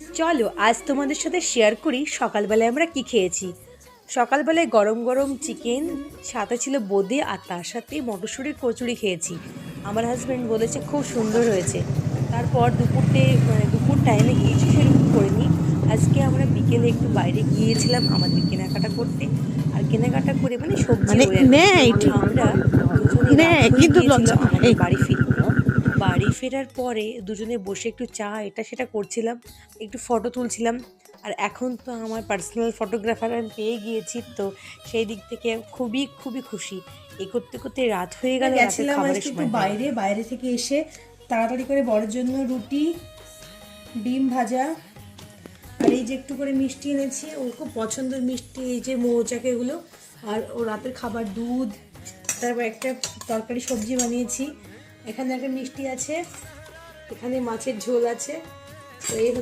চলো আজ তোমাদের সাথে শেয়ার করি সকালবেলায় আমরা কি খেয়েছি। সকালবেলায় গরম গরম চিকেন, সাথে ছিল বোঁদে, আর তার সাথে মটরশুঁটির কচুরি খেয়েছি। আমার হাজব্যান্ড বলেছে খুব সুন্দর হয়েছে। তারপর দুপুর টাইমে কিছু সেরকম করিনি। আজকে আমরা বিকেলে একটু বাইরে গিয়েছিলাম আমাদের কেনাকাটা করতে। আর কেনাকাটা করে মানে সবজি মানে ওই আর কি। একটু আমরা দুজনে রাত হয়ে কিন্তু গিয়েছিল লজ্জা আমাদের বাড়ি ফিরতে। বাড়ি ফেরার পরে দুজনে বসে একটু চা এটা সেটা করছিলাম, একটু ফটো তুলছিলাম। আর এখন তো আমার পার্সোনাল ফটোগ্রাফার আমি পেয়ে গিয়েছি, তো সেই দিক থেকে খুবই খুবই খুশি। এই করতে করতে রাত হয়ে গেল, রাতের গেছিলাম খাবারের আজকে একটু সময় হয়নি। বাইরে থেকে এসে তাড়াতাড়ি করে বরের জন্য রুটি, ডিম ভাজা, আর এই যে একটু করে মিষ্টি এনেছি, ওর খুব পছন্দের মিষ্টি, এই যে মৌচাক এগুলো। আর ও রাতের খাবার দুধ, তারপর একটা তরকারি সবজি বানিয়েছি। এখানে একটা মিষ্টি আছে, এখানে মাছের ঝোল আছে। তো এই